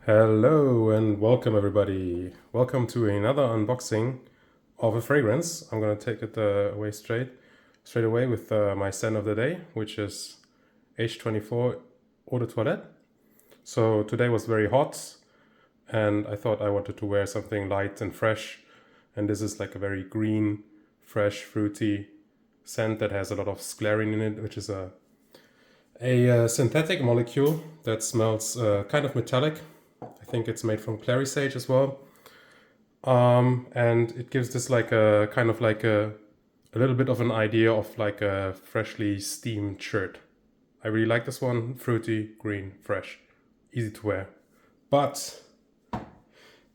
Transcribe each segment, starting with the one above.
Hello and welcome everybody. Welcome to another unboxing of a fragrance. I'm gonna take it away straight away with my scent of the day, which is H24 Eau de Toilette. So today was very hot and I thought I wanted to wear something light and fresh, and this is like a very green, fresh, fruity scent that has a lot of sclarine in it, which is a synthetic molecule that smells kind of metallic. I think it's made from clary sage as well. And it gives this like a kind of like a little bit of an idea of like a freshly steamed shirt. I really like this one. Fruity, green, fresh, easy to wear. But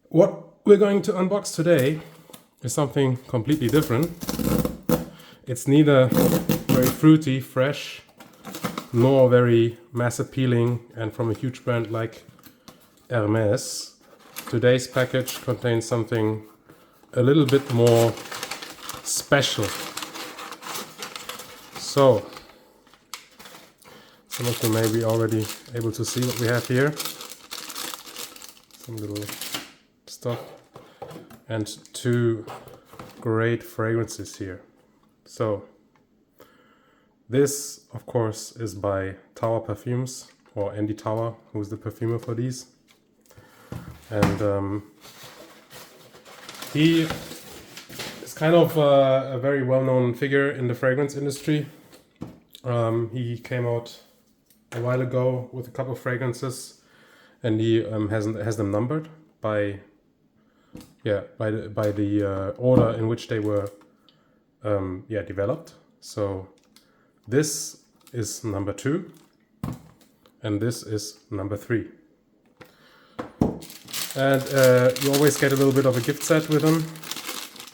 what we're going to unbox today is something completely different. It's neither very fruity, fresh, nor very mass appealing and from a huge brand like Hermes. Today's package contains something a little bit more special. So, some of you may be already able to see what we have here. Some little stuff and two great fragrances here. So, this of course is by Tower Perfumes, or Andy Tower, who's the perfumer for these. And he is kind of a very well-known figure in the fragrance industry. He came out a while ago with a couple of fragrances, and he has them numbered by the order in which they were developed. So this is number 2, and this is number 3. And you always get a little bit of a gift set with them.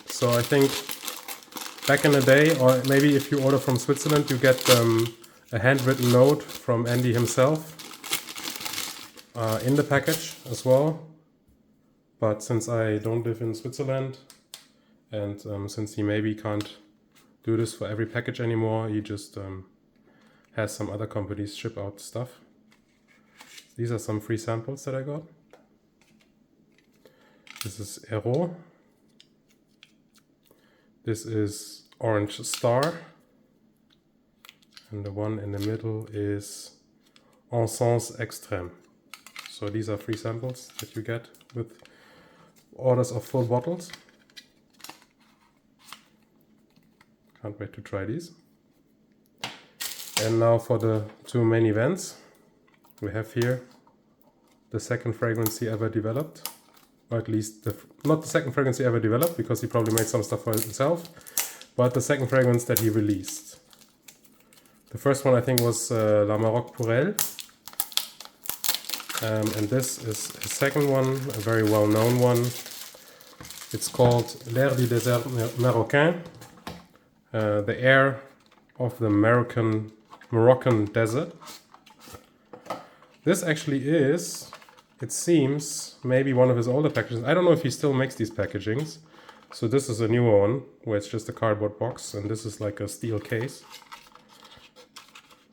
So I think back in the day, or maybe if you order from Switzerland, you get a handwritten note from Andy himself in the package as well. But since I don't live in Switzerland, and since he maybe can't do this for every package anymore, he just has some other companies ship out stuff. These are some free samples that I got. This is Aero. This is Orange Star. And the one in the middle is Encens Extrême. So these are free samples that you get with orders of full bottles. Can't wait to try these. And now for the two main events. We have here the second fragrance he ever developed. Or at least not the second fragrance he ever developed, because he probably made some stuff for himself, but the second fragrance that he released. The first one I think was La Maroc pour elle, and this is the second one, a very well-known one. It's called L'air du Desert Marocain, the air of the Moroccan desert. This actually is, it seems, maybe one of his older packages. I don't know if he still makes these packagings. So this is a newer one, where it's just a cardboard box, and this is like a steel case.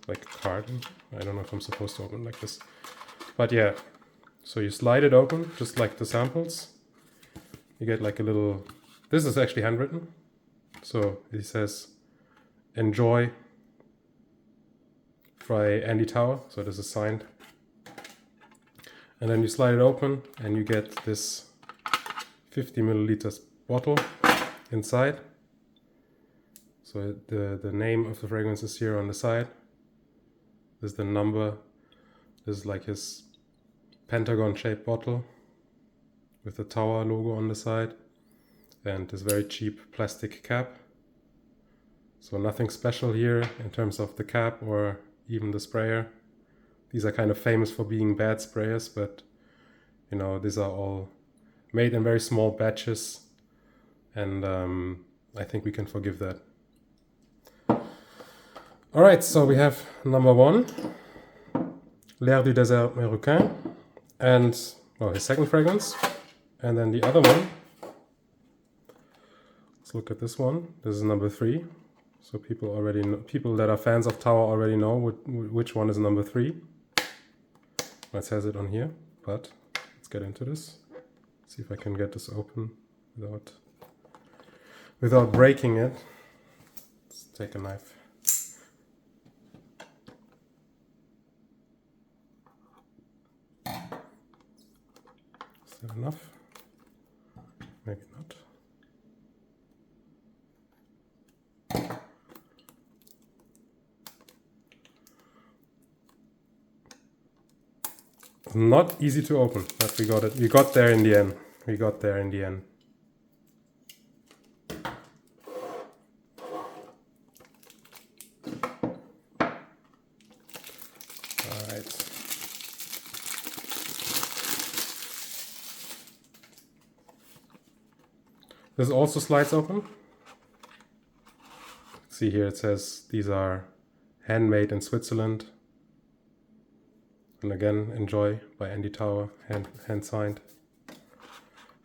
Like a carton. I don't know if I'm supposed to open like this. But yeah, so you slide it open, just like the samples. You get like a little... This is actually handwritten. So it says, "Enjoy" by Andy Tower. So this is signed. And then you slide it open and you get this 50 milliliters bottle inside. So the name of the fragrance is here on the side. This is the number. This is like his pentagon shaped bottle with the tower logo on the side. And this very cheap plastic cap. So nothing special here in terms of the cap or even the sprayer. These are kind of famous for being bad sprayers, but you know, these are all made in very small batches, and I think we can forgive that. Alright, so we have number 1, L'air du Desert Marocain, and his second fragrance, and then the other one. Let's look at this one. This is number 3. So people already know, people that are fans of Tower already know which one is number 3. It says it on here, but get into this. See if I can get this open without breaking it. Let's take a knife. Is that enough? Maybe not. Not easy to open, but we got it. We got there in the end. We got there in the end. Alright. This also slides open. See here it says these are handmade in Switzerland. And again, enjoy by Andy Tower, hand signed.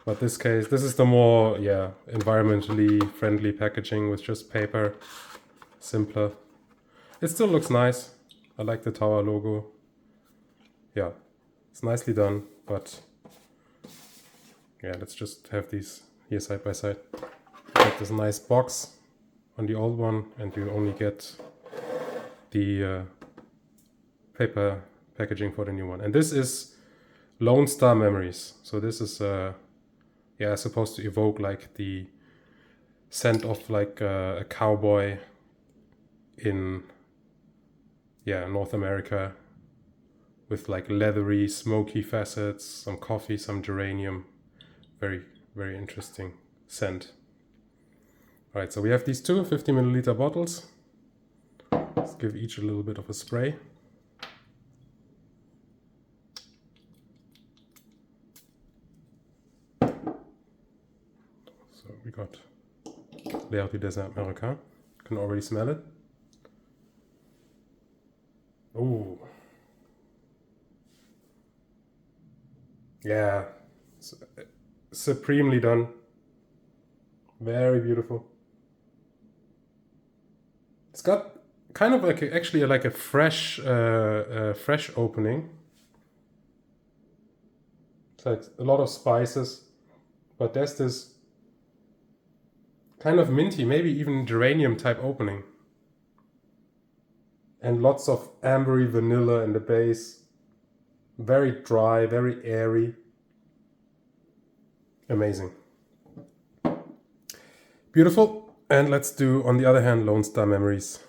But this case, this is the more environmentally friendly packaging with just paper, simpler. It still looks nice. I like the Tower logo. Yeah, it's nicely done. But yeah, let's just have these here side by side. You get this nice box on the old one, and you only get the paper packaging for the new one. And this is Lonestar Memories. So this is supposed to evoke like the scent of like a cowboy in North America, with like leathery, smoky facets, some coffee, some geranium. Very, very interesting scent. All right, so we have these two 50 milliliter bottles. Let's give each a little bit of a spray. So we got Desert Marocain. You can already smell it. Ooh. Yeah. Supremely done. Very beautiful. It's got kind of like actually like a fresh opening. It's like a lot of spices, but there's this kind of minty, maybe even geranium type opening. And lots of ambery vanilla in the base. Very dry, very airy. Amazing. Beautiful. And let's do, on the other hand, Lonestar Memories.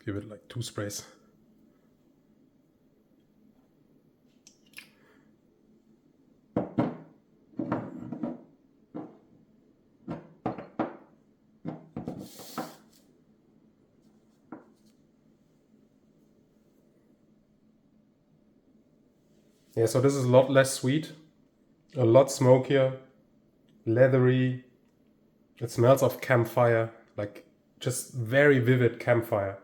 Give it like 2 sprays. Yeah, so this is a lot less sweet, a lot smokier, leathery. It smells of campfire, like just very vivid campfire.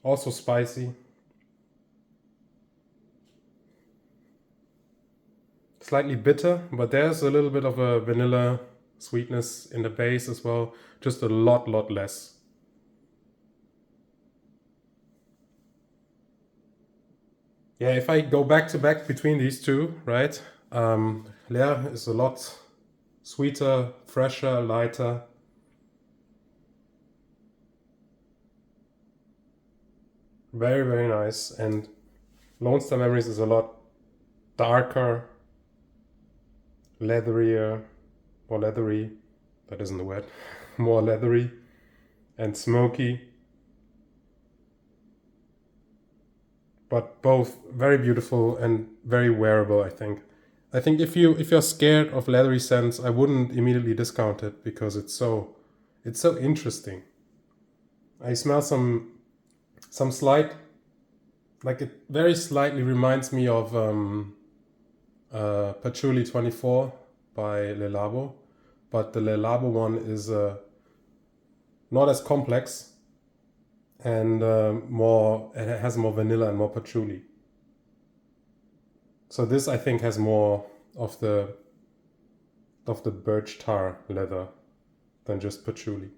Also spicy. Slightly bitter, but there's a little bit of a vanilla sweetness in the base as well, just a lot less. Yeah, if I go back to back between these two, right? Leer is a lot sweeter, fresher, lighter. Very, very nice. And Lonestar Memories is a lot darker, leatherier, more leathery, that isn't the word, more leathery and smoky. But both very beautiful and very wearable, I think. I think if you're scared of leathery scents, I wouldn't immediately discount it because it's so interesting. I smell some slight, like it very slightly reminds me of Patchouli 24 by Le Labo, but the Le Labo one is not as complex and it has more vanilla and more patchouli. So this I think has more of the of the birch tar leather than just patchouli.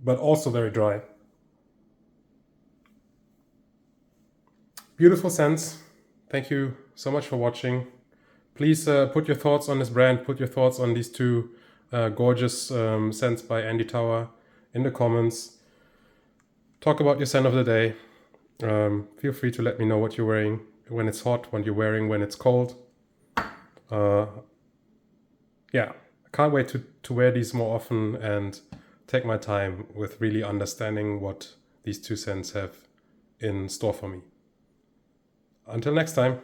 But also very dry. Beautiful scents. Thank you so much for watching. Please put your thoughts on this brand, put your thoughts on these two gorgeous scents by Andy Tower in the comments. Talk about your scent of the day. Feel free to let me know what you're wearing when it's hot, what you're wearing when it's cold. Yeah, I can't wait to wear these more often and take my time with really understanding what these two scents have in store for me. Until next time.